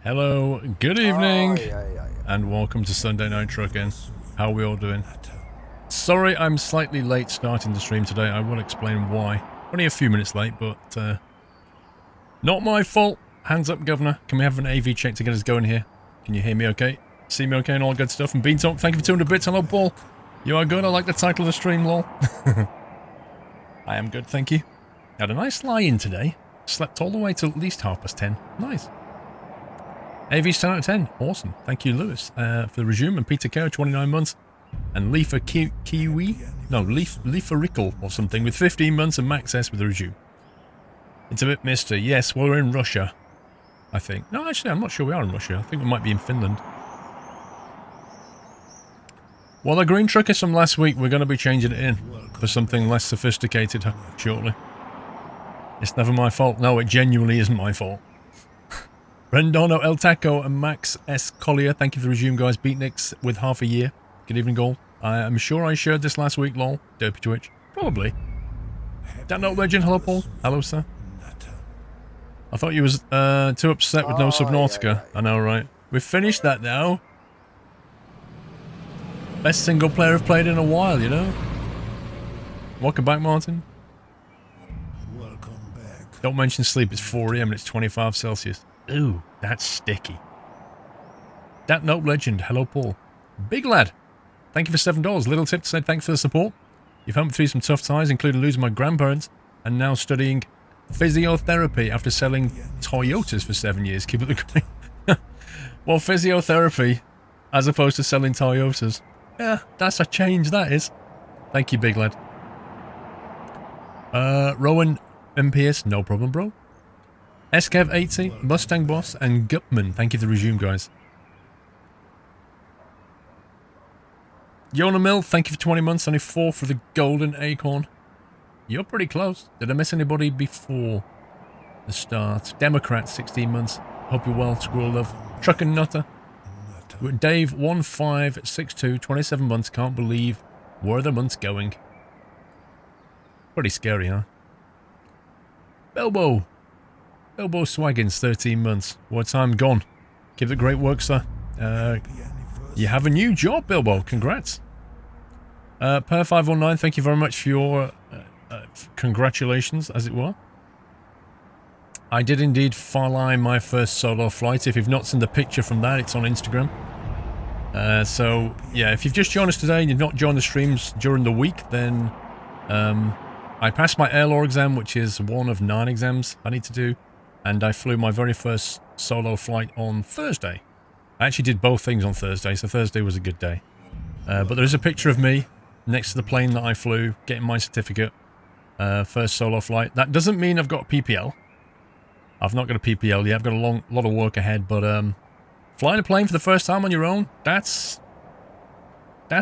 Hello, good evening, and welcome to Sunday Night Trucking. How are we all doing? Sorry I'm slightly late starting the stream today. I will explain why. Only a few minutes late, but not my fault. Hands up, Governor. Can we have an AV check to get us going here? Can you hear me okay? See me okay and all good stuff? And Bean Talk, thank you for 200 bits. Hello, Paul. You are good. I like the title of the stream, lol. I am good, thank you. Had a nice lie-in today. Slept all the way till at least 10:30. Nice. AV's 10 out of 10. Awesome. Thank you, Lewis, for the resume. And Peter Kerr, 29 months. And Leafa Kiwi? No, Leafa Rickle or something with 15 months and Max S with the resume. It's a bit misty. Yes, we're in Russia, I think. No, actually, I'm not sure we are in Russia. I think we might be in Finland. Well, the green truck is from last week. We're going to be changing it in for something less sophisticated shortly. It's never my fault. No, it genuinely isn't my fault. Rendono, El Taco, and Max S. Collier, thank you for the resume, guys. Beatniks with half a year. Good evening, Goal. I'm sure I shared this last week, lol. Derpy Twitch. Probably. That Note Legend, hello, Paul. Hello, sir. I thought you was too upset with no Subnautica. Yeah. I know, right? We've finished that now. Best single player I've played in a while, you know? Welcome back, Martin. Welcome back. Don't mention sleep, it's 4 AM and it's 25 Celsius. Ooh, that's sticky. That Note Legend, hello Paul. Big lad, thank you for $7. Little tip to say thanks for the support. You've helped me through some tough times, including losing my grandparents, and now studying physiotherapy after selling Toyotas for 7 years. Keep it the great. Well, physiotherapy, as opposed to selling Toyotas. Yeah, that's a change, that is. Thank you, big lad. Rowan MPS, no problem, bro. SKev80, Mustang Boss, and Gutman. Thank you for the resume, guys. Yona Mill, thank you for 20 months. Only 4 for the Golden Acorn. You're pretty close. Did I miss anybody before the start? Democrat, 16 months. Hope you're well, Squirrel Love. Truck and Nutter. Dave, 1562, 27 months. Can't believe where the month's going. Pretty scary, huh? Bilbo. Bilbo Swaggins, 13 months. What time gone? Keep the great work, sir. You have a new job, Bilbo. Congrats. Per519, thank you very much for your congratulations, as it were. I did indeed fly my first solo flight. If you've not seen the picture from that, it's on Instagram. So, yeah, if you've just joined us today and you've not joined the streams during the week, then I passed my air law exam, which is one of 9 exams I need to do. And I flew my very first solo flight on Thursday. I actually did both things on Thursday, so Thursday was a good day. But there is a picture of me next to the plane that I flew, getting my certificate. First solo flight. That doesn't mean I've got a PPL. I've not got a PPL yet. I've got a lot of work ahead, but flying a plane for the first time on your own, that's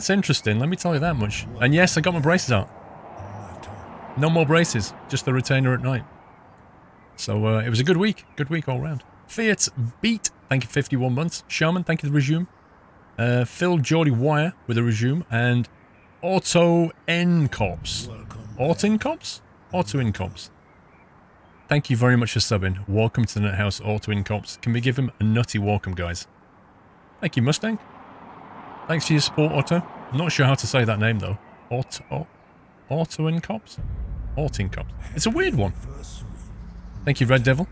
interesting, let me tell you that much. And yes, I got my braces out. No more braces, just the retainer at night. So it was a good week all round. Fiat Beat, thank you for 51 months. Shaman, thank you for the resume. Phil Geordie Wire with a resume. And Auto N Cops. Auto Cops? Auto N Cops. Thank you very much for subbing. Welcome to the Net House, Auto N Cops. Can we give him a nutty welcome, guys? Thank you, Mustang. Thanks for your support, Otto. I'm not sure how to say that name, though. Auto N Cops? Auto N Cops. It's a weird one. Thank you, Red Devil.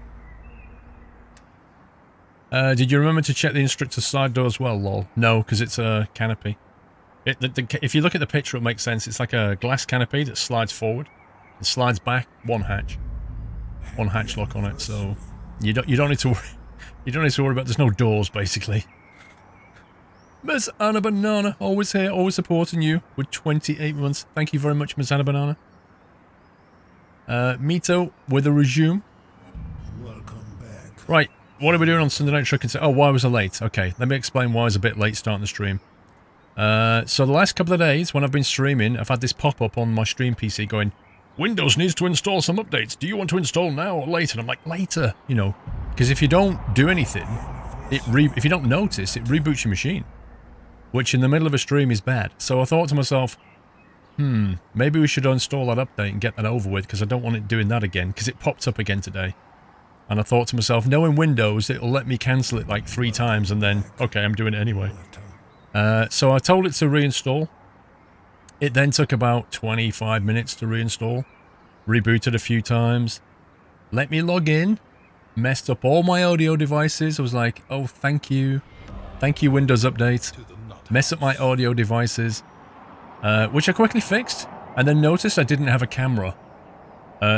Did you remember to check the instructor's side door as well, lol? No, because it's a canopy. If you look at the picture, it makes sense. It's like a glass canopy that slides forward. It slides back, one hatch. One hatch lock on it, so you don't need to worry. You don't need to worry about there's no doors, basically. Miss Anna Banana, always here, always supporting you with 28 months. Thank you very much, Miss Anna Banana. Mito with a resume. Right, what are we doing on Sunday Night Trucking? Oh, why was I late? Okay, let me explain why I was a bit late starting the stream. So the last couple of days when I've been streaming, I've had this pop-up on my stream PC going, Windows needs to install some updates. Do you want to install now or later? And I'm like, later, you know. Because if you don't do anything, if you don't notice, it reboots your machine. Which in the middle of a stream is bad. So I thought to myself, maybe we should uninstall that update and get that over with, because I don't want it doing that again, because it popped up again today. And I thought to myself, knowing Windows, it'll let me cancel it like 3 times and then, okay, I'm doing it anyway. So I told it to reinstall. It then took about 25 minutes to reinstall. Rebooted a few times. Let me log in. Messed up all my audio devices. I was like, oh, thank you. Thank you, Windows Update. Messed up my audio devices. Which I quickly fixed. And then noticed I didn't have a camera.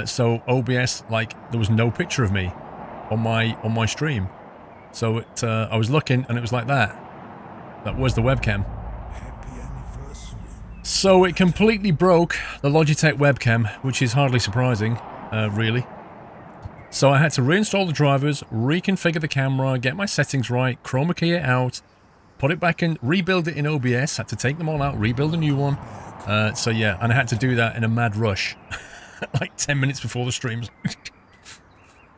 So OBS, like, there was no picture of me on my stream. So I was looking and it was like that. That was the webcam. So it completely broke the Logitech webcam, which is hardly surprising, really. So I had to reinstall the drivers, reconfigure the camera, get my settings right, chroma key it out, put it back in, rebuild it in OBS, had to take them all out, rebuild a new one. So yeah, and I had to do that in a mad rush, like 10 minutes before the streams.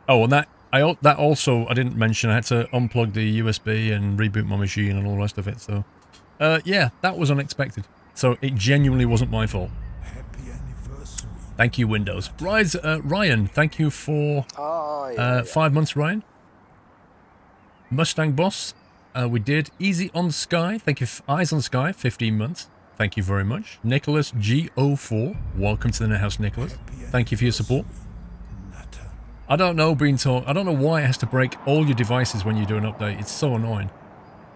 Oh, and that also, I didn't mention, I had to unplug the USB and reboot my machine and all the rest of it, so... yeah, that was unexpected. So it genuinely wasn't my fault. Thank you, Windows. Ryan, thank you for 5 months, Ryan. Mustang Boss, we did. Easy on the Sky, thank you. Eyes on the Sky, 15 months. Thank you very much. Nicholas G04, welcome to the NetHouse, Nicholas. Thank you for your support. I don't know, I don't know why it has to break all your devices when you do an update. It's so annoying.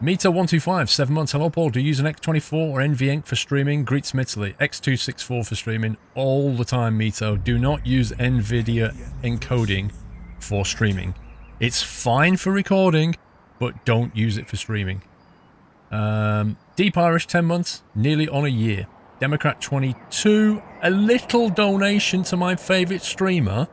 Mito125, 7 months. Hello, Paul. Do you use an X24 or NVENC for streaming? Greets from Italy. X264 for streaming all the time, Mito. Do not use NVIDIA encoding for streaming. It's fine for recording, but don't use it for streaming. Deep Irish, 10 months. Nearly on a year. Democrat 22. A little donation to my favourite streamer.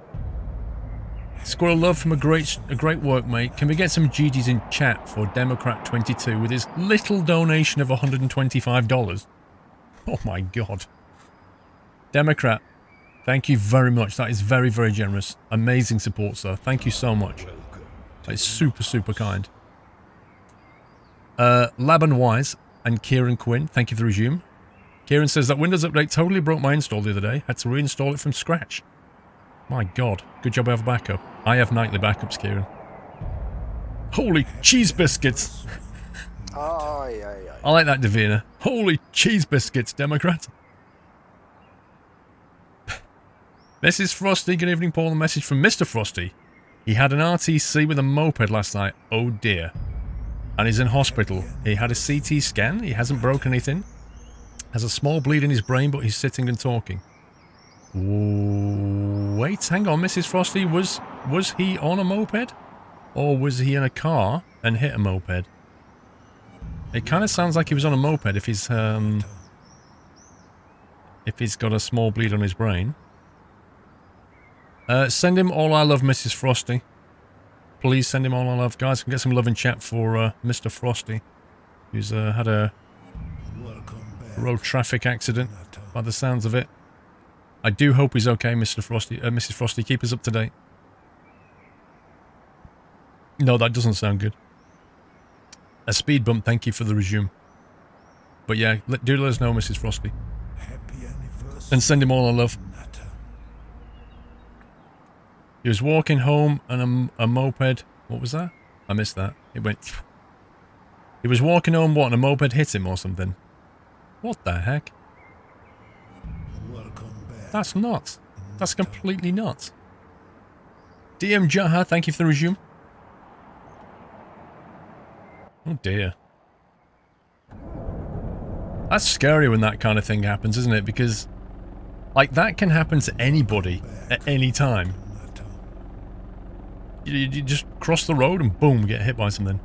Squirrel Love from a great workmate. Can we get some GGs in chat for Democrat 22 with his little donation of $125? Oh my god. Democrat, thank you very much. That is very, very generous. Amazing support, sir. Thank you so much. That is super, super kind. Laban Wise and Kieran Quinn, thank you for the resume. Kieran says that Windows Update totally broke my install the other day. Had to reinstall it from scratch. My god. Good job I have a backup. I have nightly backups, Kieran. Holy cheese biscuits! I like that, Davina. Holy cheese biscuits, Democrat. Mrs. Frosty, good evening, Paul. A message from Mr. Frosty. He had an RTC with a moped last night. Oh dear. And he's in hospital. He had a CT scan. He hasn't broken anything. Has a small bleed in his brain, but he's sitting and talking. Wait, hang on, Mrs. Frosty, was he on a moped? Or was he in a car and hit a moped? It kind of sounds like he was on a moped if he's got a small bleed on his brain. Send him all our love, Mrs. Frosty. Please send him all our love. Guys, can get some love in chat for Mr. Frosty, who's had a road traffic accident by the sounds of it. I do hope he's okay, Mr. Frosty. Mrs. Frosty, keep us up to date. No, that doesn't sound good. A speed bump, thank you for the resume. But yeah, do let us know, Mrs. Frosty. And send him all our love. He was walking home and a moped... What was that? I missed that. It went... He was walking home, what, and a moped hit him or something? What the heck? That's nuts. That's completely nuts. DM Jaha, thank you for the resume. Oh dear. That's scary when that kind of thing happens, isn't it? Because, like, that can happen to anybody at any time. You just cross the road and boom, get hit by something.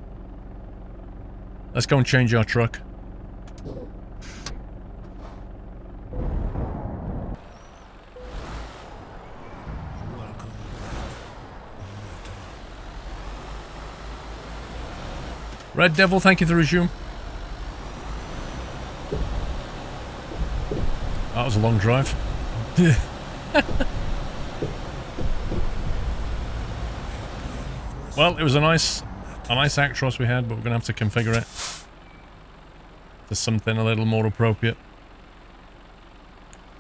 Let's go and change our truck. Red Devil, thank you for the resume. That was a long drive. Well, it was a nice Actros we had, but we're going to have to configure it to something a little more appropriate.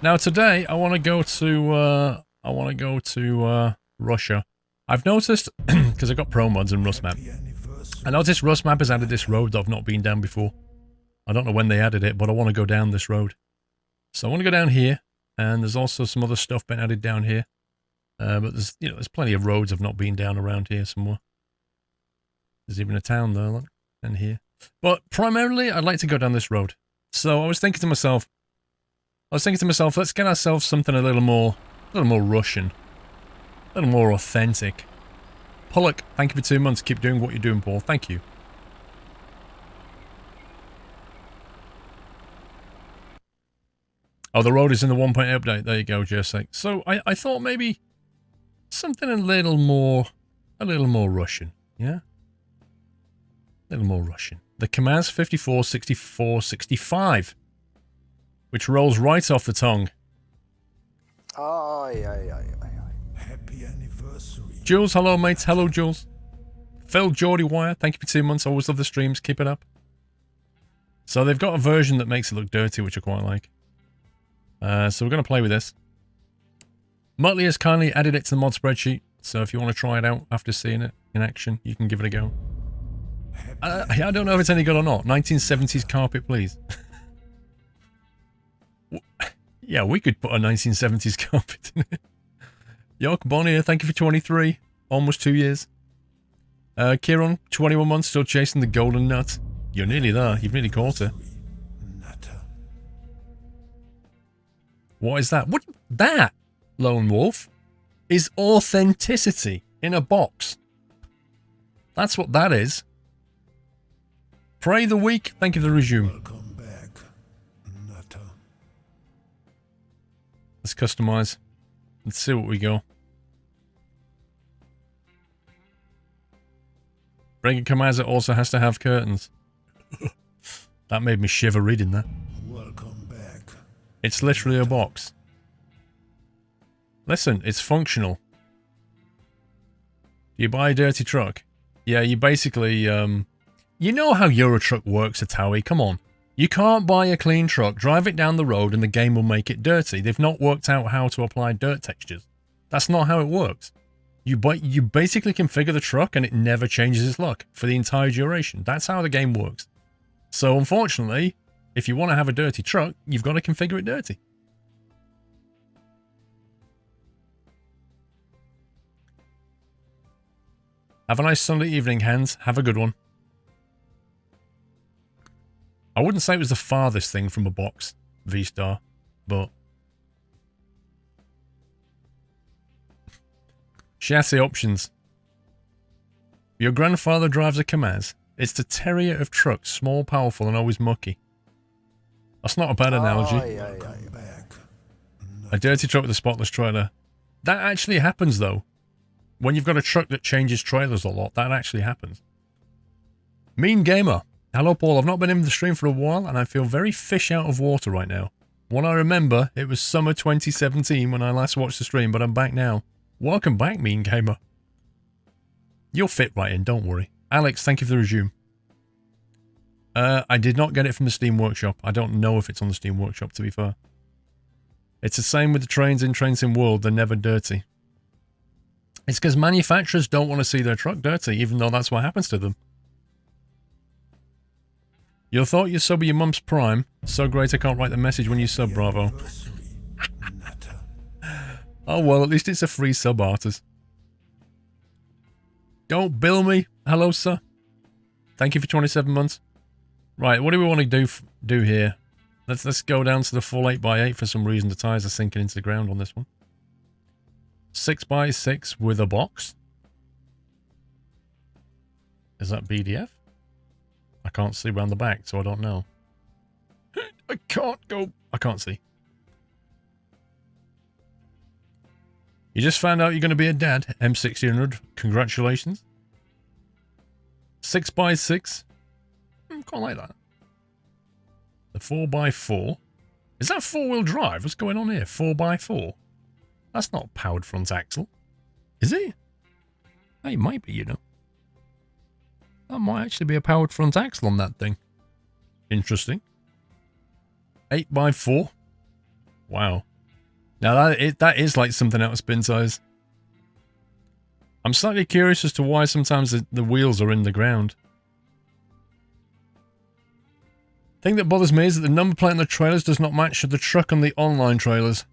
Now today, I want to go to Russia I've noticed, because I've got Pro Mods and Rust Map, I noticed Rust Map has added this road that I've not been down before. I don't know when they added it, but I want to go down this road. So I want to go down here, and there's also some other stuff been added down here. But there's, you know, there's plenty of roads I've not been down around here somewhere. There's even a town there, look, and here. But primarily, I'd like to go down this road. So I was thinking to myself, let's get ourselves something a little more Russian. A little more authentic. Pollock, thank you for 2 months. Keep doing what you're doing, Paul. Thank you. Oh, the road is in the 1.8 update. There you go, Jessic. So I thought maybe something a little more Russian. Yeah? A little more Russian. The Kamaz 54, 64, 65. Which rolls right off the tongue. Aye. Happy anniversary. Jules, hello, mates. Hello, Jules. Phil, Geordie Wire, thank you for 2 months. Always love the streams. Keep it up. So they've got a version that makes it look dirty, which I quite like. So we're going to play with this. Muttley has kindly added it to the mod spreadsheet. So if you want to try it out after seeing it in action, you can give it a go. I don't know if it's any good or not. 1970s carpet, please. Yeah, we could put a 1970s carpet in it. York Bonnier, thank you for 23. Almost 2 years. Kieran, 21 months, still chasing the golden nut. You're nearly there. You've nearly caught her. What is that? What? That, Lone Wolf, is authenticity in a box. That's what that is. Pray the week. Thank you for the resume. Welcome back, Nutter. Let's customize. Let's see what we go. Breaking Kamaz also has to have curtains. That made me shiver reading that. Welcome back. It's literally a box. Listen, it's functional. You buy a dirty truck. Yeah, you basically, you know how Eurotruck works, Atawi, come on. You can't buy a clean truck, drive it down the road, and the game will make it dirty. They've not worked out how to apply dirt textures. That's not how it works. You basically configure the truck and it never changes its luck for the entire duration. That's how the game works. So unfortunately, if you want to have a dirty truck, you've got to configure it dirty. Have a nice Sunday evening, Hans. Have a good one. I wouldn't say it was the farthest thing from a box, V-Star, but... Chassis options. Your grandfather drives a Kamaz. It's the terrier of trucks, small, powerful, and always mucky. That's not a bad analogy. Aye. A dirty truck with a spotless trailer. That actually happens, though. When you've got a truck that changes trailers a lot, that actually happens. Mean Gamer. Hello, Paul. I've not been in the stream for a while, and I feel very fish out of water right now. When I remember, it was summer 2017 when I last watched the stream, but I'm back now. Welcome back, Mean Gamer. You'll fit right in, don't worry. Alex, thank you for the resume. I did not get it from the Steam Workshop. I don't know if it's on the Steam Workshop, to be fair. It's the same with the trains in Train Sim World. They're never dirty. It's because manufacturers don't want to see their truck dirty, even though that's what happens to them. You thought you sub your mum's Prime? So great I can't write the message when you sub, bravo. Oh well, at least it's a free sub, Arters. Don't bill me. Hello, sir. Thank you for 27 months. Right, what do we want to do here? Let's go down to the full 8x8 for some reason. The tyres are sinking into the ground on this one. 6x6 with a box. Is that BDF? I can't see around the back, so I don't know. I can't go. I can't see. You just found out you're going to be a dad. M1600. Congratulations. 6x6. Quite like that. The 4x4. Is that 4-wheel drive? What's going on here? 4x4. That's not a powered front axle. Is it? Hey, it might be, you know. That might actually be a powered front axle on that thing. Interesting. 8x4. Wow. Now that is like something out of Spin Size. I'm slightly curious as to why sometimes the wheels are in the ground. The thing that bothers me is that the number plate on the trailers does not match the truck on the online trailers.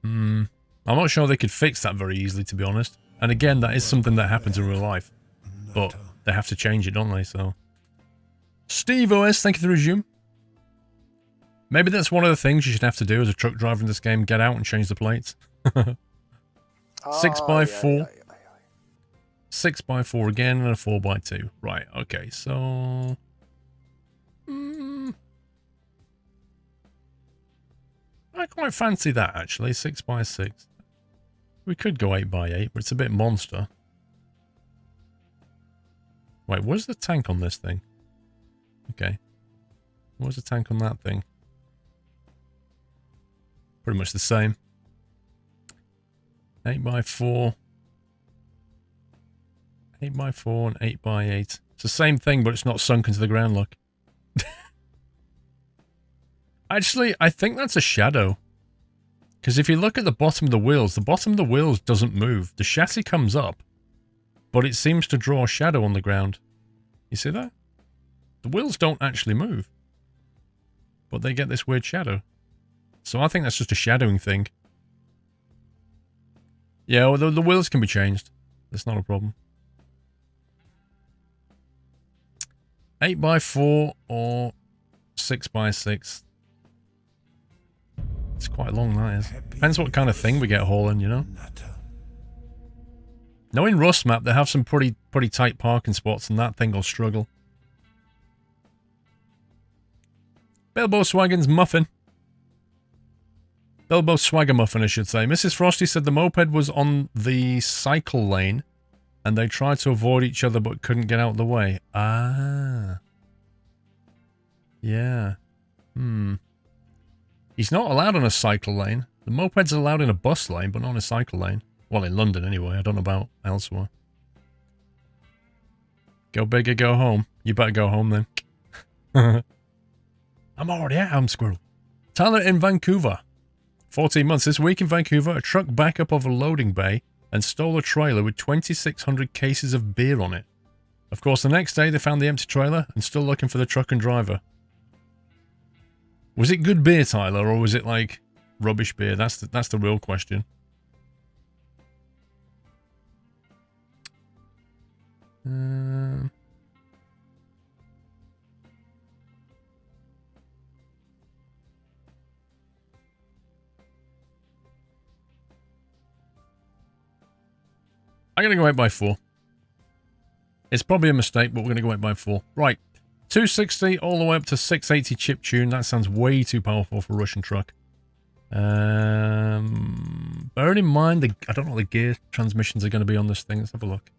I'm not sure they could fix that very easily, to be honest. And again, that is something that happens in real life. But they have to change it, don't they? So, Steve OS, thank you for the resume. Maybe that's one of the things you should have to do as a truck driver in this game. Get out and change the plates. 6x4. 6x4 again and a 4x2. Right, okay, so... I quite fancy that, actually. 6x6. We could go 8x8, but it's a bit monster. Wait, where's the tank on this thing? Okay. Where's the tank on that thing? Pretty much the same. 8x4. 8x4 and 8x8. It's the same thing, but it's not sunk into the ground, look. Actually, I think that's a shadow. Because if you look at the bottom of the wheels doesn't move. The chassis comes up, but it seems to draw a shadow on the ground. You see that? The wheels don't actually move, but they get this weird shadow. So I think that's just a shadowing thing. Yeah, well, the wheels can be changed. That's not a problem. 8x4 or 6x6. It's quite long, that is. Depends what kind of thing we get hauling, you know? Knowing Rust Map, they have some pretty tight parking spots, and that thing will struggle. Bilbo Swaggin's Muffin. Bilbo Swagger Muffin, I should say. Mrs. Frosty said the moped was on the cycle lane, and they tried to avoid each other but couldn't get out of the way. Ah. Yeah. He's not allowed on a cycle lane. The moped's allowed in a bus lane, but not in a cycle lane. Well, in London anyway. I don't know about elsewhere. Go big or go home. You better go home then. I'm already at home, Squirrel. Tyler in Vancouver. 14 months. This week in Vancouver, a truck backed up of a loading bay and stole a trailer with 2,600 cases of beer on it. Of course, the next day they found the empty trailer and still looking for the truck and driver. Was it good beer, Tyler, or was it like rubbish beer? That's the real question. I'm going to go 8x4. It's probably a mistake, but we're going to go 8x4. Right. 260 all the way up to 680 chip tune. That sounds way too powerful for a Russian truck. Bearing in mind, I don't know what the gear transmissions are going to be on this thing. Let's have a look.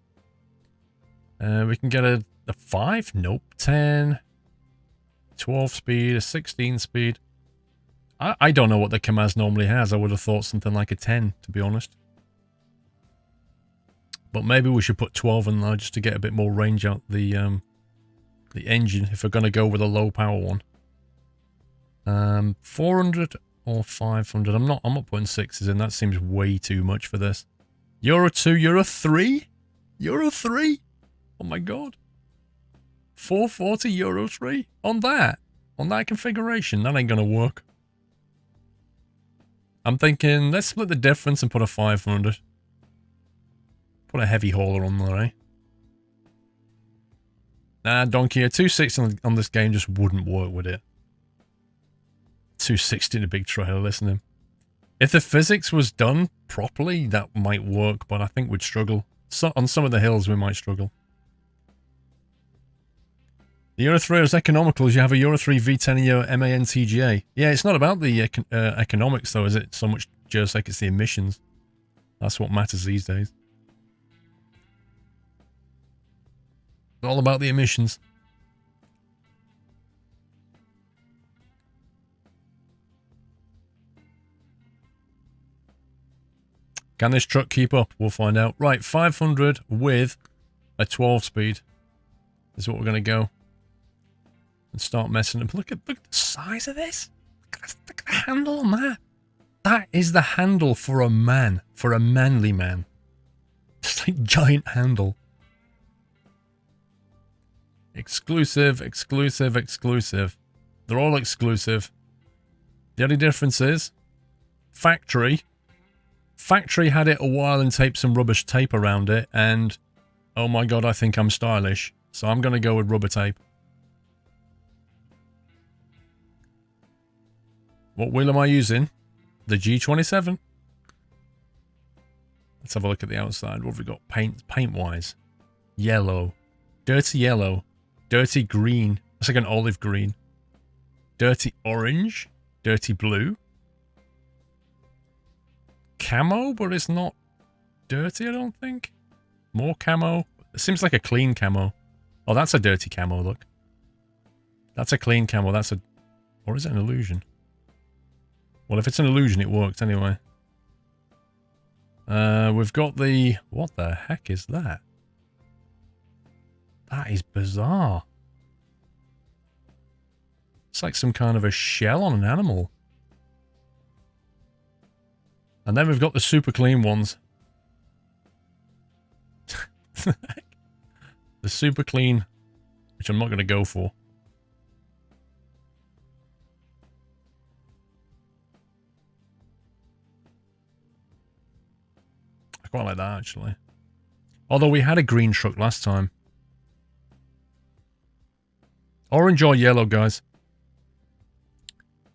We can get a 5? Nope. 10. 12 speed. A 16 speed. I don't know what the Kamaz normally has. I would have thought something like a 10, to be honest. But maybe we should put 12 in there just to get a bit more range out the engine if we're going to go with a low power one. 400 or 500. I'm not putting 6s in. That seems way too much for this. Euro 2, Euro 3? Euro 3? Oh my god. 440 Euro 3? On that configuration, that ain't going to work. I'm thinking, let's split the difference and put a 500. Put a heavy hauler on there, eh? Nah, Donkey, a 260 on this game just wouldn't work with it. 260 in a big trailer, listen to him. If the physics was done properly, that might work, but I think we'd struggle. So, on some of the hills, we might struggle. The Euro 3 is economical as you have a Euro 3 V10 and your MAN TGA. Yeah, it's not about the economics, though, is it? So much just like it's the emissions. That's what matters these days. It's all about the emissions. Can this truck keep up? We'll find out. Right, 500 with a 12 speed is what we're going to go. And start messing up. Look at the size of this. Look at the handle on that. That is the handle for a man. For a manly man. It's like giant handle. Exclusive, exclusive, exclusive. They're all exclusive. The only difference is factory. Factory had it a while and taped some rubbish tape around it, and oh my god, I think I'm stylish. So I'm going to go with rubber tape. What wheel am I using? The G27. Let's have a look at the outside. What have we got paint-wise? Yellow. Dirty yellow. Dirty green. That's like an olive green. Dirty orange. Dirty blue. Camo, but it's not dirty, I don't think. More camo. It seems like a clean camo. Oh, that's a dirty camo, look. That's a clean camo. That's a... Or is it an illusion? Well, if it's an illusion, it works anyway. We've got the... What the heck is that? That is bizarre. It's like some kind of a shell on an animal. And then we've got the super clean ones. The super clean, which I'm not going to go for. I quite like that, actually. Although we had a green truck last time. Orange or yellow, guys?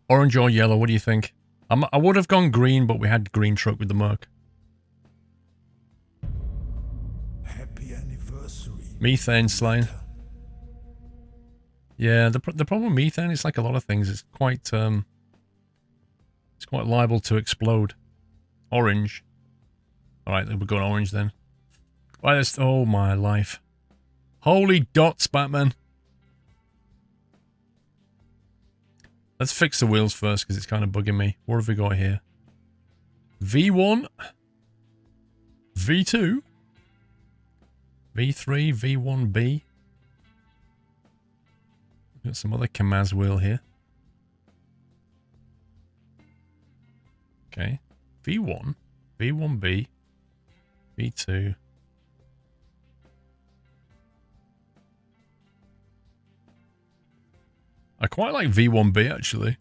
Orange or yellow, what do you think? I would have gone green, but we had green truck with the Merc. Happy anniversary. Methane slain. Yeah, the problem with methane is like a lot of things. It's quite liable to explode. Orange. All right, we're going orange then. Right, that's, oh my life. Holy dots, Batman. Let's fix the wheels first because it's kind of bugging me. What have we got here? V1. V2. V3, V1B. Got some other Kamaz wheel here. Okay. V1, V1B, V2. I quite like V1B actually.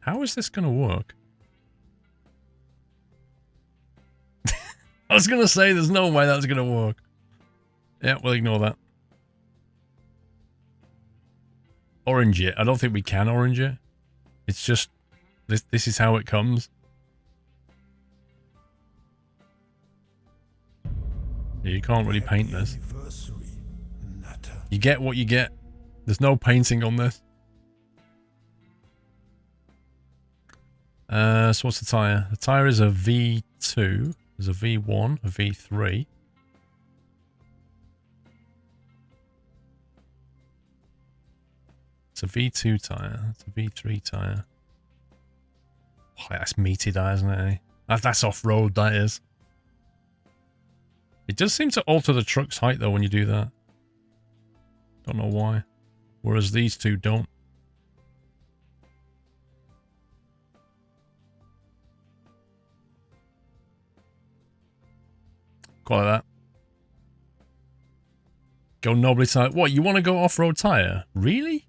How is this going to work? I was going to say there's no way that's going to work. Yeah, we'll ignore that. Orange it. I don't think we can orange it. It's just, this is how it comes. Yeah, you can't really paint this. You get what you get. There's no painting on this. So what's the tyre? The tyre is a V2. There's a V1, a V3. It's a V2 tyre. It's a V3 tyre. Oh, that's meaty, that, isn't it? That's off-road, that is. It does seem to alter the truck's height, though, when you do that. Don't know why. Whereas these two don't. Quite like that. Go nobly tyre. What, you want to go off-road tyre? Really?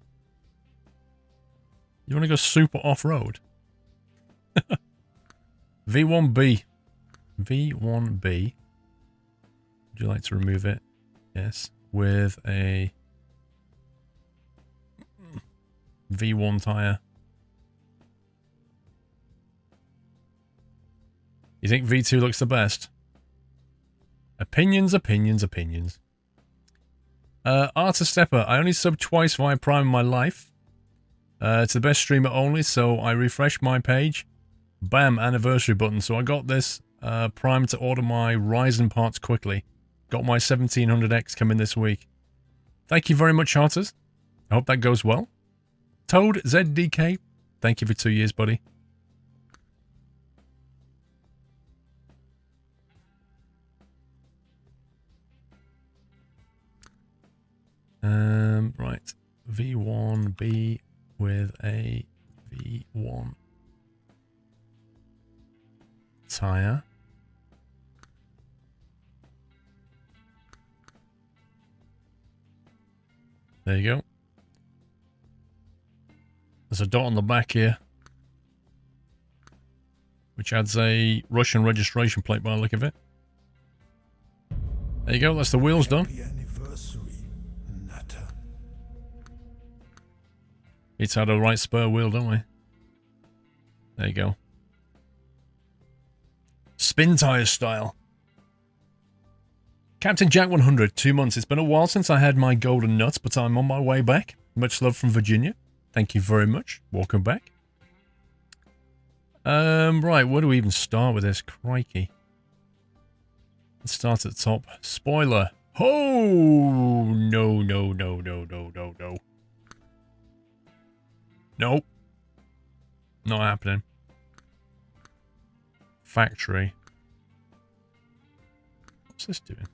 You want to go super off-road? V1B. V1B. Would you like to remove it? Yes. With a V1 tyre. You think V2 looks the best? Opinions, opinions, opinions. Arta Stepper. I only subbed twice via Prime in my life. It's the best streamer only, so I refreshed my page. Bam, anniversary button. So I got this Prime to order my Ryzen parts quickly. Got my 1700X coming this week. Thank you very much, Artas. I hope that goes well. Toad ZDK. Thank you for 2 years, buddy. Right. V1B with a V1 tyre. There you go. There's a dot on the back here, which adds a Russian registration plate by the look of it. There you go, that's the wheels done. It's had a right spur wheel, don't we? There you go. Spin tyre style. Captain Jack 100, 2 months. It's been a while since I had my golden nuts, but I'm on my way back. Much love from Virginia. Thank you very much. Welcome back. Right, where do we even start with this? Crikey. Let's start at the top. Spoiler. Oh, no, no, no, no, no, no, no. Nope. Not happening. Factory. What's this doing?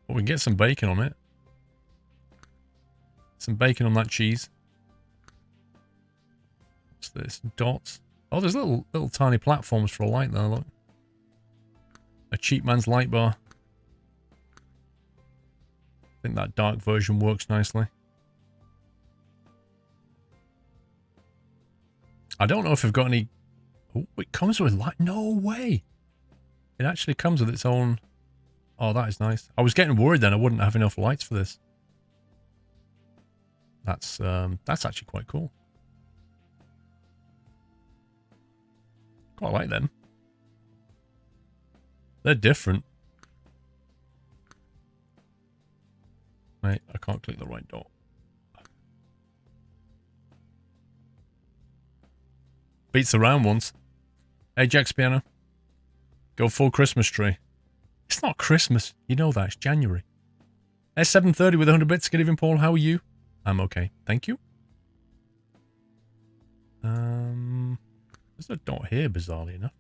Oh, we can get some bacon on it. Some bacon on that cheese. What's this? Dots. Oh, there's little tiny platforms for a light there, look. A cheap man's light bar. I think that dark version works nicely. I don't know if I've got any... Oh, it comes with light. No way. It actually comes with its own... Oh, that is nice. I was getting worried then I wouldn't have enough lights for this. That's actually quite cool. Quite like them. They're different. Mate, I can't click the right dot. Beats the round ones. Hey, Jack's Piano. Go full Christmas tree. It's not Christmas. You know that. It's January. S730 with 100 bits. Good evening, Paul. How are you? I'm okay. Thank you. There's a dot here, bizarrely enough.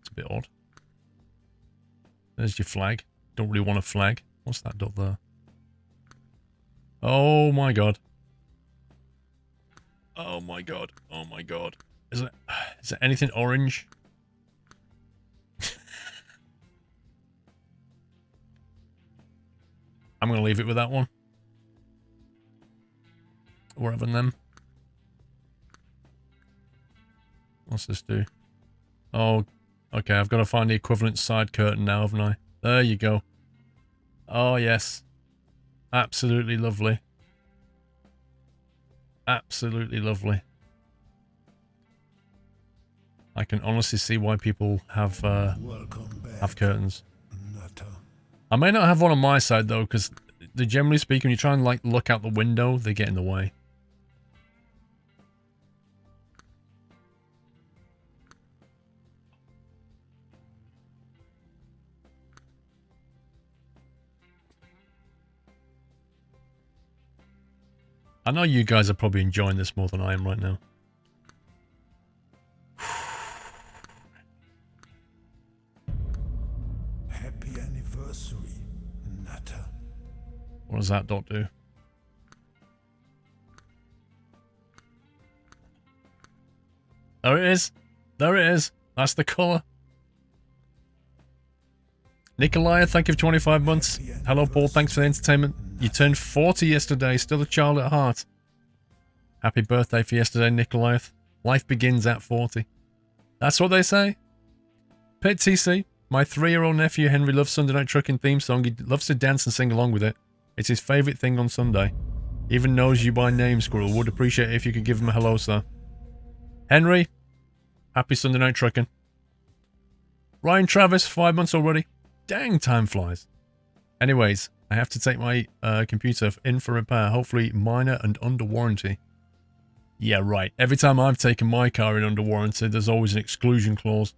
It's a bit odd. There's your flag. Don't really want a flag. What's that dot there? Oh my god. Oh my god. Oh my god. Is there anything orange? I'm going to leave it with that one. We're having them. What's this do? Oh, okay. I've got to find the equivalent side curtain now, haven't I? There you go. Oh, yes. Absolutely lovely. Absolutely lovely. I can honestly see why people have curtains. I may not have one on my side though, because generally speaking, when you try and like look out the window, they get in the way. I know you guys are probably enjoying this more than I am right now. Happy anniversary, Nutter. What does that dot do? There it is. There it is. That's the colour. Nikolai, thank you for 25 months. Hello, Paul. Thanks for the entertainment. You turned 40 yesterday. Still a child at heart. Happy birthday for yesterday, Nikolai. Life begins at 40. That's what they say. Pit TC. My 3-year-old nephew Henry loves Sunday Night Trucking theme song. He loves to dance and sing along with it. It's his favourite thing on Sunday. Even knows you by name, Squirrel. Would appreciate it if you could give him a hello, sir. Henry. Happy Sunday Night Trucking. Ryan Travis, 5 months already. Dang, time flies. Anyways, I have to take my computer in for repair. Hopefully minor and under warranty. Yeah, right. Every time I've taken my car in under warranty, there's always an exclusion clause.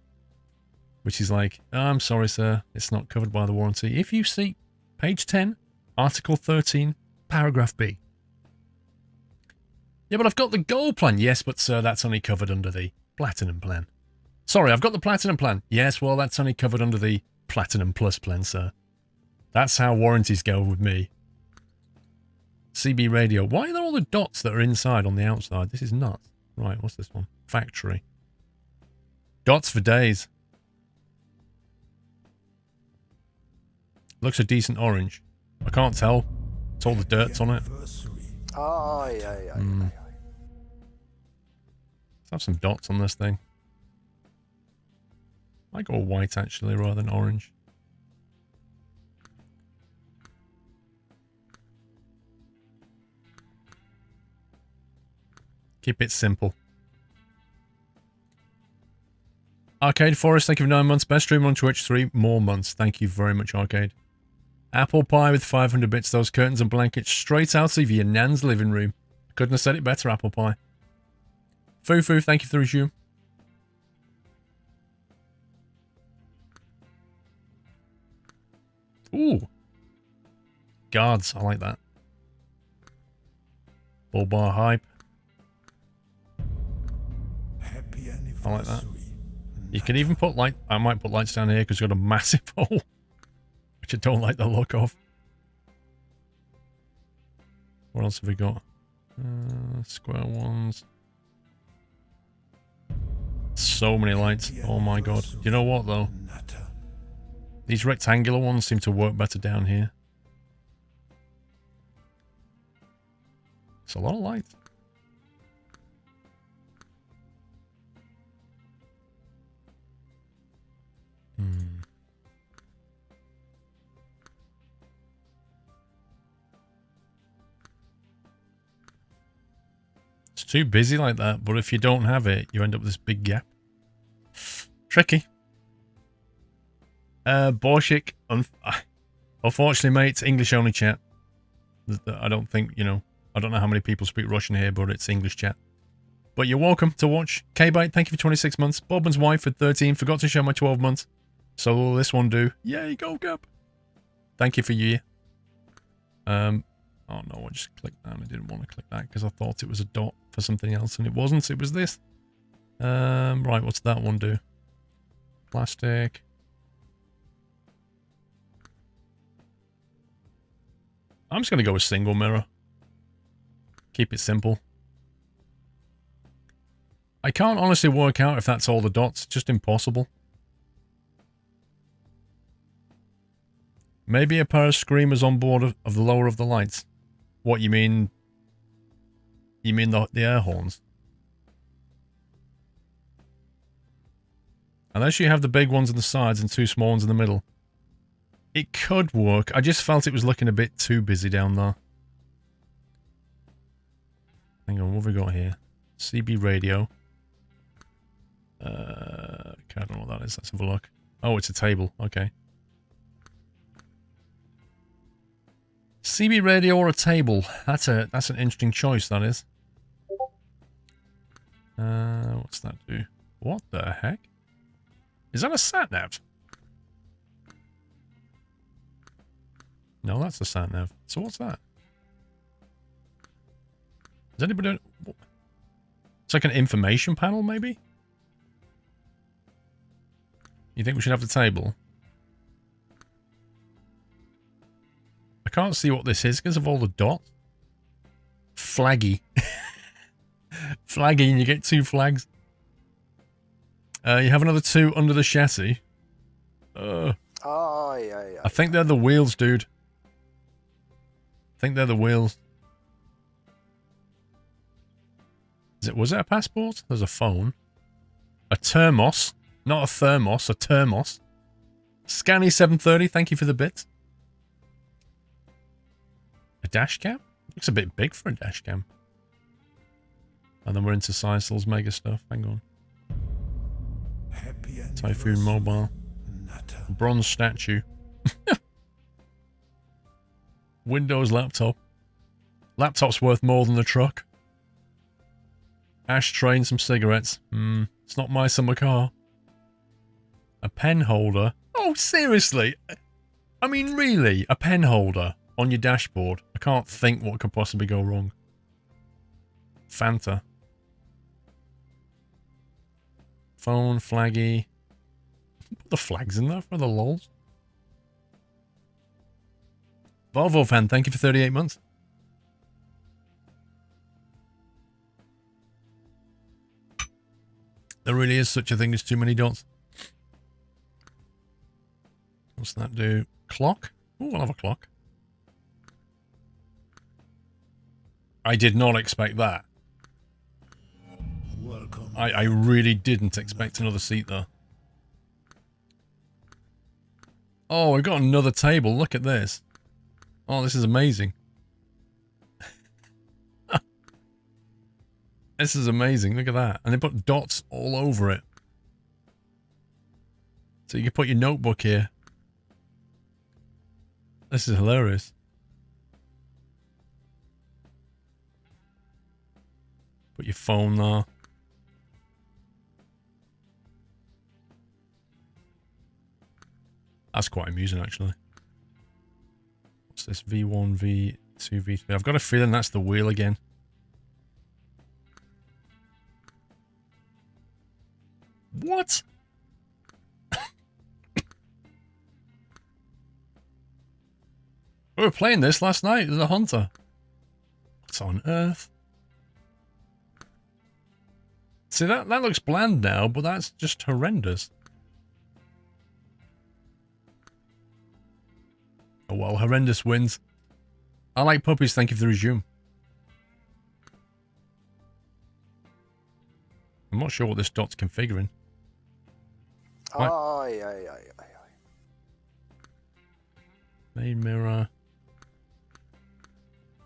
Which is like, oh, I'm sorry, sir. It's not covered by the warranty. If you see page 10, article 13, paragraph B. Yeah, but I've got the gold plan. Yes, but sir, that's only covered under the platinum plan. Sorry, I've got the platinum plan. Yes, well, that's only covered under the Platinum Plus plan, sir. That's how warranties go with me. CB radio. Why are there all the dots that are inside on the outside? This is nuts. Right, what's this one? Factory. Dots for days. Looks a decent orange. I can't tell. It's all the dirt's on it. Aye, aye, aye, Mm. aye, aye. Let's have some dots on this thing. I might go white actually rather than orange. Keep it simple. Arcade Forest, thank you for 9 months. Best streamer on Twitch, 3 more months. Thank you very much, Arcade. Apple Pie with 500 bits. Those curtains and blankets straight out of your nan's living room. Couldn't have said it better, Apple Pie. Fufu, thank you for the resume. Ooh. Guards, I like that. Bull bar hype. I like that. You can even put light. I might put lights down here because it's got a massive hole, which I don't like the look of. What else have we got? Square ones. So many lights. Oh my god. Do you know what though? These rectangular ones seem to work better down here. It's a lot of lights. It's too busy like that, but if you don't have it, you end up with this big gap. Tricky. Borshik, unfortunately, mate, it's English only chat. I don't think, you know, I don't know how many people speak Russian here, but it's English chat. But you're welcome to watch. K-Byte, thank you for 26 months. Bobman's wife for 13, forgot to share my 12 months. So will this one do? Yay, go Gap. Thank you for your year. Oh no, I just clicked that and I didn't want to click that because I thought it was a dot for something else and it wasn't, it was this. Right, what's that one do? Plastic. I'm just going to go with single mirror. Keep it simple. I can't honestly work out if that's all the dots, just impossible. Maybe a pair of screamers on board of the lower of the lights. What, you mean? You mean the air horns? Unless you have the big ones on the sides and 2 small ones in the middle. It could work. I just felt it was looking a bit too busy down there. Hang on, what have we got here? CB radio. Okay, I don't know what that is. Let's have a look. Oh, it's a table. Okay. CB radio or a table? That's an interesting choice, that is. What's that do? What the heck? Is that a sat-nav? No, that's a sat-nav. So what's that? Is anybody... It's like an information panel, maybe? You think we should have the table? I can't see what this is because of all the dots. Flaggy. Flaggy, and you get 2 flags. You have another 2 under the chassis. Aye, aye, aye. I think they're the wheels, dude. I think they're the wheels. Was it a passport? There's a phone. A thermos. Not a thermos, a thermos. Scanny730, thank you for the bit. A dash cam? Looks a bit big for a dash cam. And then we're into Seisel's mega stuff. Hang on. Typhoon Mobile. Bronze statue. Windows laptop. Laptop's worth more than the truck. Ashtray and some cigarettes. It's not my summer car. A pen holder. Oh, seriously? I mean, really? A pen holder on your dashboard? I can't think what could possibly go wrong. Fanta. Phone, flaggy. Put the flags in there for the lols. Volvo fan, thank you for 38 months. There really is such a thing as too many dots. What's that do? Clock? Oh, I'll have a clock. I did not expect that. Welcome. I really didn't expect another seat though. Oh, we've got another table. Look at this. Oh, this is amazing. This is amazing. Look at that. And they put dots all over it. So you can put your notebook here. This is hilarious. Put your phone there. That's quite amusing, actually. What's this? V1, V2, V3. I've got a feeling that's the wheel again. What? We were playing this last night. There's a hunter. What on earth? See, that looks bland now, but that's just horrendous. Oh well, horrendous wins. I like puppies, thank you for the resume. I'm not sure what this dot's configuring. Aye, aye, aye, aye, aye. Main mirror.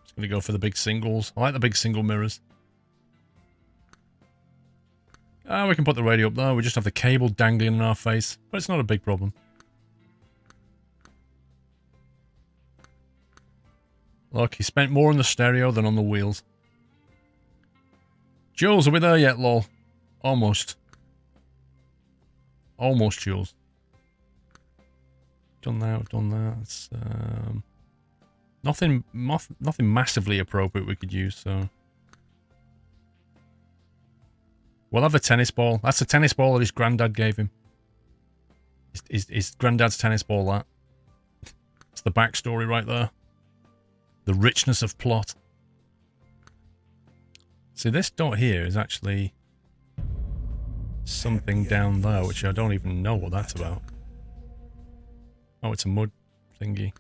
Just gonna go for the big singles. I like the big single mirrors. We can put the radio up there. We just have the cable dangling in our face, but it's not a big problem. Look, he spent more on the stereo than on the wheels. Jules, are we there yet, lol? Almost. Almost, Jules. Done that, done that. It's, nothing massively appropriate we could use, so... We'll have a tennis ball. That's a tennis ball that his granddad gave him. His granddad's tennis ball, that. It's the backstory right there. The richness of plot. See, this dot here is actually something down there, which I don't even know what that's about. Oh, it's a mud thingy.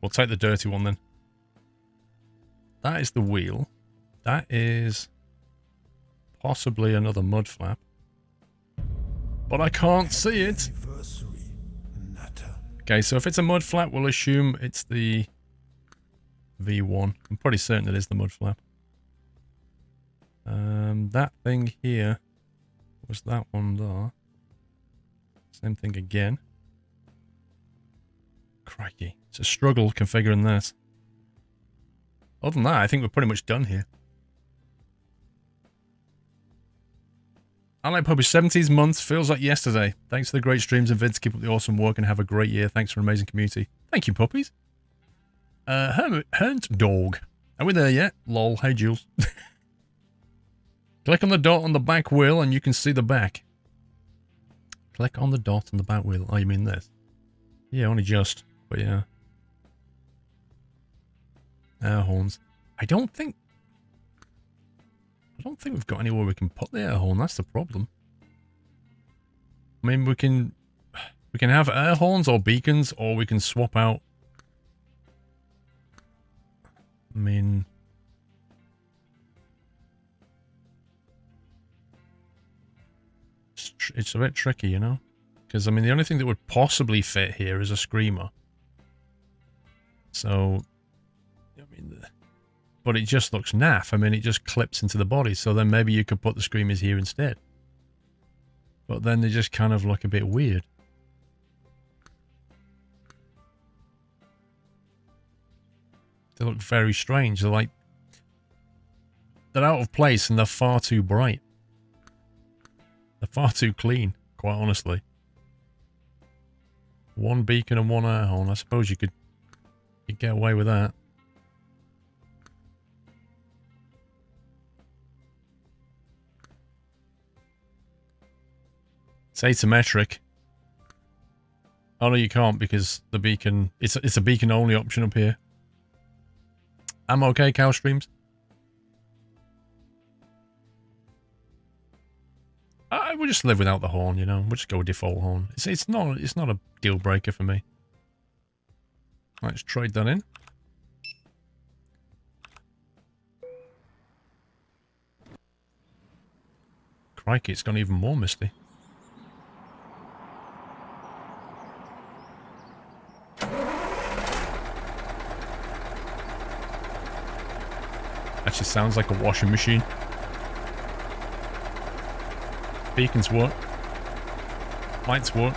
We'll take the dirty one then. That is the wheel. That is possibly another mud flap. But I can't see it. Okay, so if it's a mud flap, we'll assume it's the V1. I'm pretty certain it is the mud flap. That thing here was that one there. Same thing again. Crikey. It's a struggle configuring this. Other than that, I think we're pretty much done here. I like Puppy 70s months. Feels like yesterday. Thanks for the great streams and vids. Keep up the awesome work and have a great year. Thanks for an amazing community. Thank you, puppies. Hunt dog. Are we there yet? Lol. Hey, Jules. Click on the dot on the back wheel and you can see the back. Click on the dot on the back wheel. Oh, you mean this? Yeah, only just. But yeah. Air horns. I don't think we've got anywhere we can put the air horn. That's the problem. I mean, we can have air horns or beacons, or we can swap out. I mean, it's a bit tricky, you know? Because, I mean, the only thing that would possibly fit here is a screamer. So, I mean, but it just looks naff. I mean, it just clips into the body. So then maybe you could put the screamers here instead. But then they just kind of look a bit weird. They look very strange. They're like... They're out of place and they're far too bright. They're far too clean, quite honestly. One beacon and one air horn. I suppose you could get away with that. It's asymmetric. Oh no, you can't because the beacon... It's a beacon only option up here. I'm okay, cow streams. We'll just live without the horn, you know. We'll just go with default horn. It's not a deal breaker for me. Let's trade that in. Crikey, it's gone even more misty. Actually sounds like a washing machine. Beacons work. Lights work.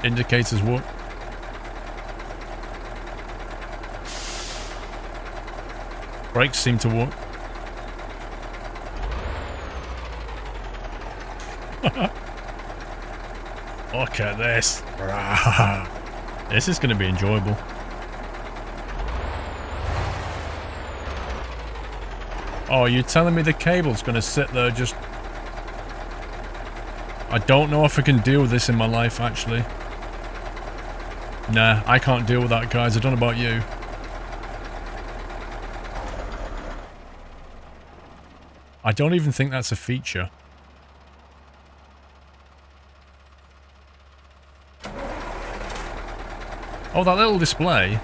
Indicators work. Brakes seem to work. Look at this. This is going to be enjoyable. Oh, you're telling me the cable's going to sit there just... I don't know if I can deal with this in my life, actually. Nah, I can't deal with that, guys. I don't know about you. I don't even think that's a feature. Oh, that little display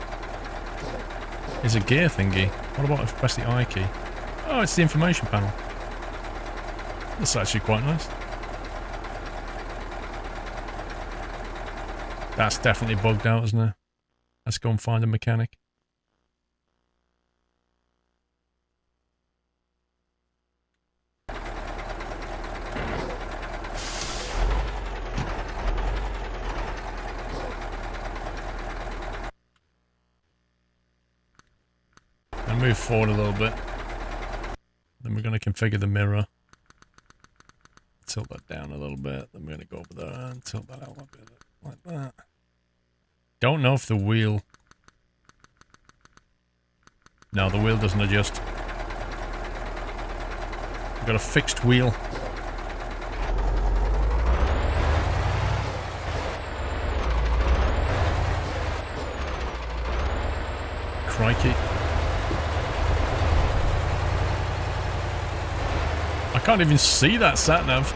is a gear thingy. What about if I press the I key? Oh, it's the information panel. That's actually quite nice. That's definitely bugged out, isn't it? Let's go and find a mechanic. And move forward a little bit. Then we're going to configure the mirror. Tilt that down a little bit. Then we're going to go over there and tilt that out a bit like that. Don't know if the wheel... No, the wheel doesn't adjust. We've got a fixed wheel. Crikey. I can't even see that sat-nav.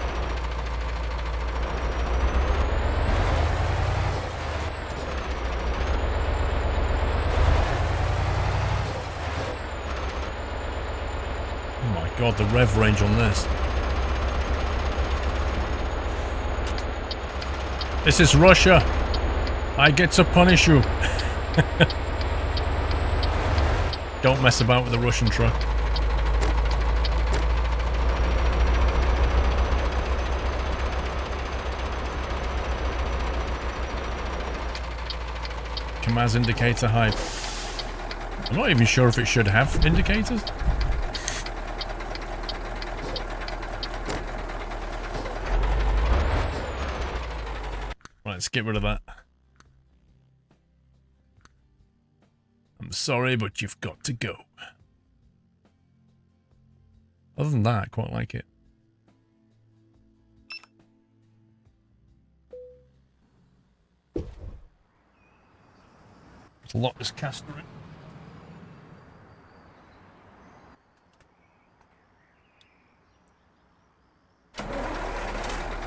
Oh my god, the rev range on this. This is Russia. I get to punish you. Don't mess about with the Russian truck. Kamaz indicator hype. I'm not even sure if it should have indicators. Right, let's get rid of that. I'm sorry, but you've got to go. Other than that, I quite like it. Let's lock this caster in.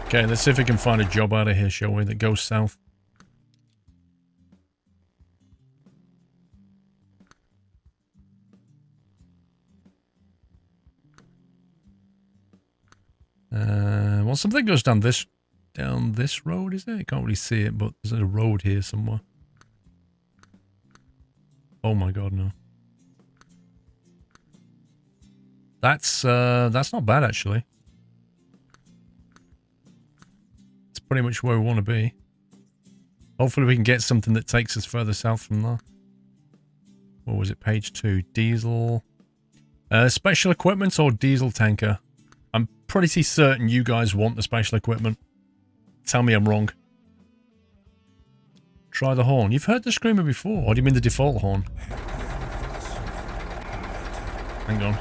Okay, let's see if we can find a job out of here, shall we, that goes south. Well, something goes down this road, is it? I can't really see it, but there's a road here somewhere. Oh my god, no. That's not bad, actually. It's pretty much where we want to be. Hopefully we can get something that takes us further south from there. What was it? Page 2. Diesel. Special equipment or diesel tanker? I'm pretty certain you guys want the special equipment. Tell me I'm wrong. Try the horn. You've heard the screamer before. Or do you mean the default horn? Hang on.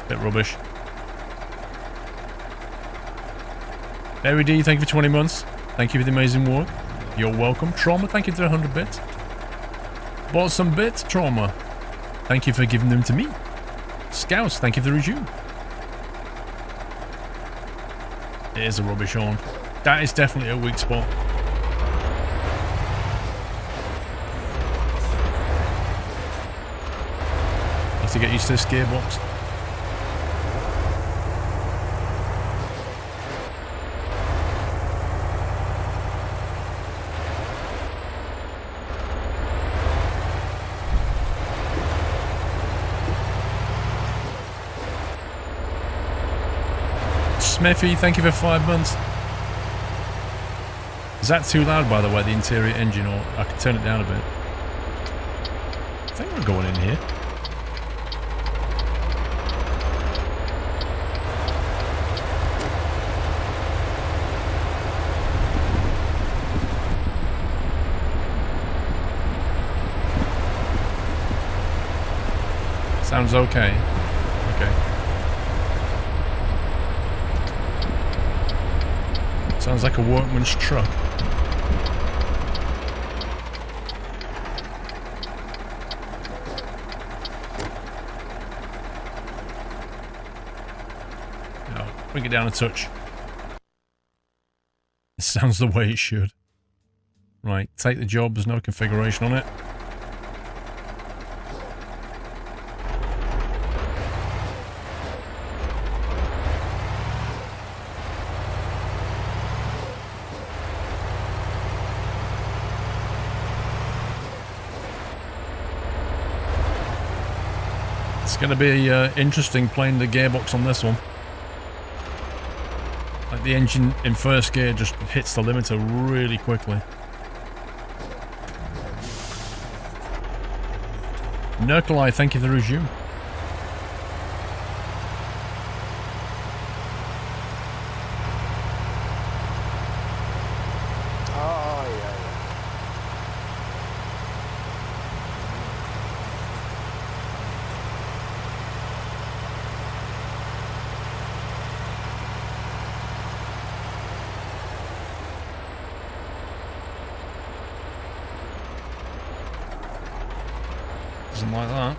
Bit rubbish. Mary D, thank you for 20 months. Thank you for the amazing work. You're welcome. Trauma, thank you for 100 bits. Bought some bits, Trauma. Thank you for giving them to me. Scouts, thank you for the resume. It is a rubbish horn. That is definitely a weak spot. Have to get used to this gearbox. Smithy, thank you for 5 months. Is that too loud, by the way, the interior engine, or I can turn it down a bit? I think we're going in here. Sounds okay. Okay. Sounds like a workman's truck. No, bring it down a touch. It sounds the way it should. Right, take the job, there's no configuration on it. It's going to be interesting playing the gearbox on this one. Like the engine in first gear just hits the limiter really quickly. Nurkalai, thank you for the resume. Doesn't like that.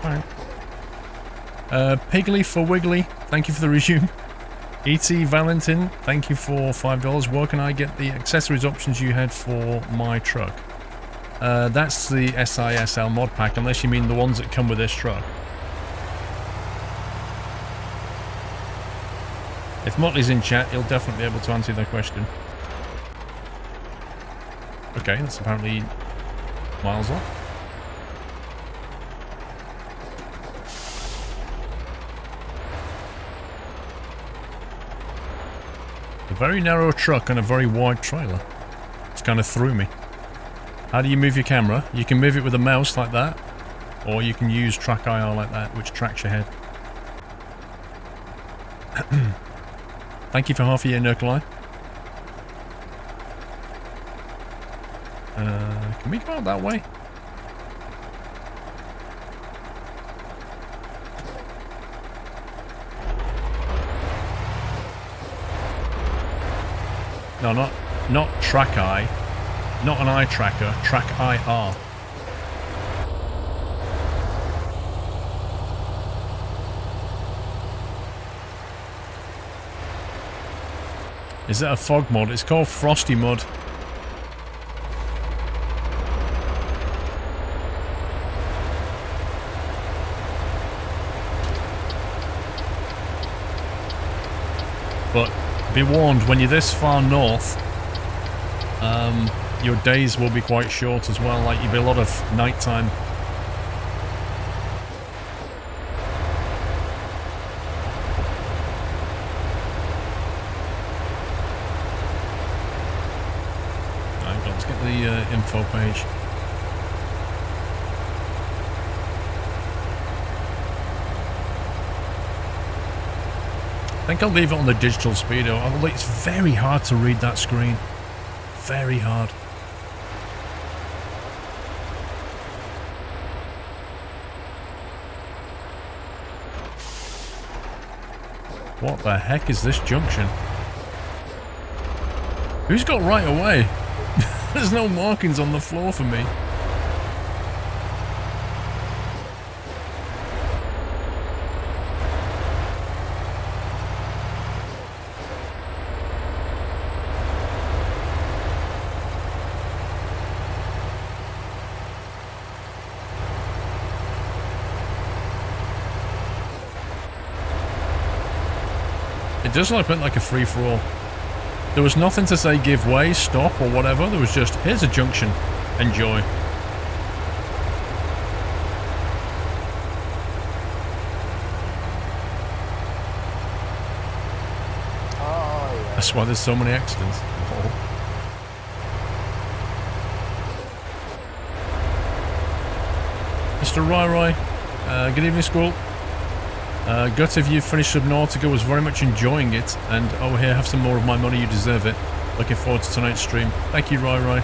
Alright. Piggly for Wiggly, thank you for the resume. E.T. Valentin, thank you for $5. Where can I get the accessories options you had for my truck? That's the SISL mod pack, unless you mean the ones that come with this truck. If Motley's in chat, he'll definitely be able to answer that question. Okay, that's apparently miles off. A very narrow truck and a very wide trailer. It's kind of threw me. How do you move your camera? You can move it with a mouse like that, or you can use track IR like that, which tracks your head. Thank you for half a year, Nurkalai. Can we go out that way? No, not track eye. Not an eye tracker, track IR. Is that a fog mod? It's called Frosty Mud. But be warned, when you're this far north, your days will be quite short as well. Like, you'll be a lot of nighttime. Let's get the info page. I think I'll leave it on the digital speedo. It's very hard to read that screen. Very hard. What the heck is this junction? Who's got right away? There's no markings on the floor for me. It does look a bit like a free-for-all. There was nothing to say give way, stop, or whatever. There was just, here's a junction. Enjoy. Oh, yeah. That's why there's so many accidents. Oh. Mr. Rai, good evening, Squirrel. Gut, if you finished Subnautica, was very much enjoying it, and oh here, have some more of my money, you deserve it. Looking forward to tonight's stream. Thank you, Rai.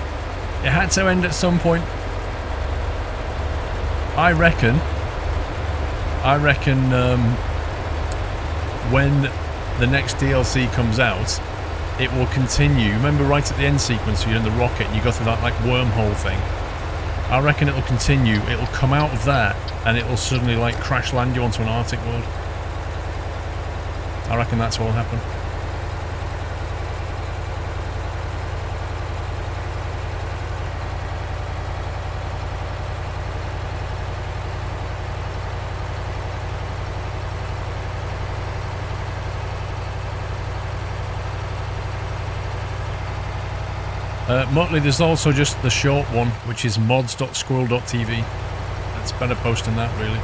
It had to end at some point. I reckon, when the next DLC comes out, it will continue. Remember right at the end sequence, you're in the rocket and you go through that like wormhole thing? I reckon it'll continue. It'll come out of that and it'll suddenly like crash land you onto an Arctic world. I reckon that's what will happen. Motley, there's also just the short one, which is mods.squirrel.tv. That's better post than that, really.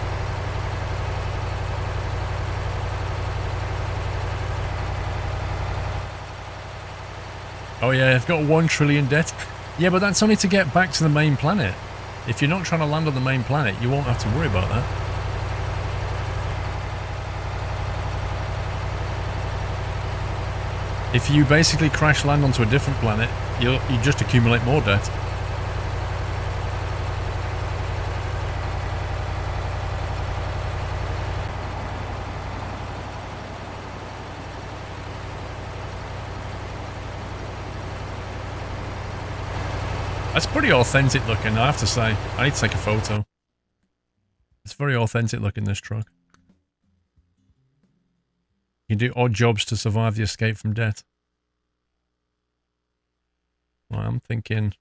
Oh yeah, I've got 1 trillion debt. Yeah, but that's only to get back to the main planet. If you're not trying to land on the main planet, you won't have to worry about that. If you basically crash land onto a different planet, you just accumulate more debt. That's pretty authentic looking, I have to say. I need to take a photo. It's very authentic looking, this truck. You can do odd jobs to survive the escape from debt. Well, I'm thinking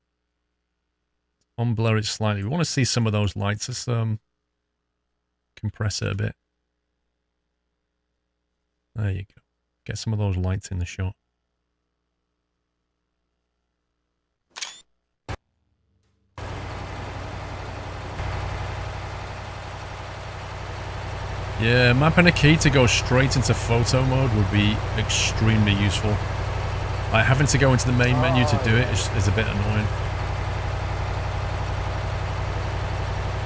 unblur it slightly. We want to see some of those lights. Let's compress it a bit. There you go. Get some of those lights in the shot. Yeah, mapping a key to go straight into photo mode would be extremely useful. Like, having to go into the main menu to do it is a bit annoying.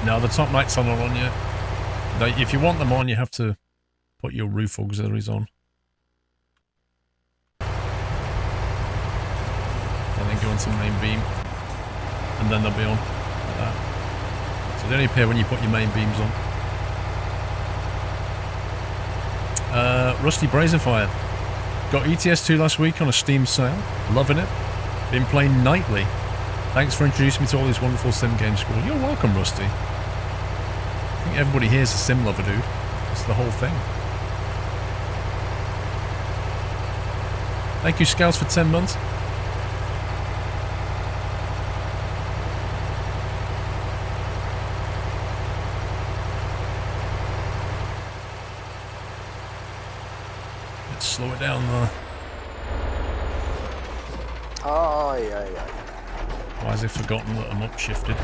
No, the top lights are not on yet. Like, if you want them on, you have to put your roof auxiliaries on. And then go into main beam. And then they'll be on. Like that. So they only appear when you put your main beams on. Rusty Brazenfire. Got ETS2 last week on a Steam sale. Loving it. Been playing nightly. Thanks for introducing me to all these wonderful sim games, Squirrel. You're welcome, Rusty. I think everybody here is a sim lover, dude. It's the whole thing. Thank you, Scouts, for 10 months. Slow it down though. Oh, yeah. Why has it forgotten that I'm upshifted?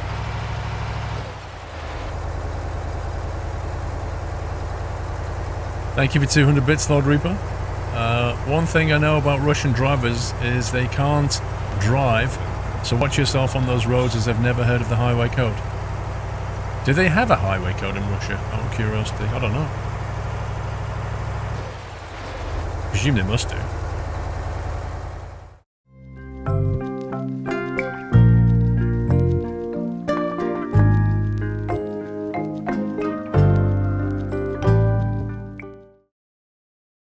Thank you for 200 bits, Lord Reaper. One thing I know about Russian drivers is they can't drive, so watch yourself on those roads as they've never heard of the highway code. Do they have a highway code in Russia? Out of curiosity, I don't know. I presume they must do.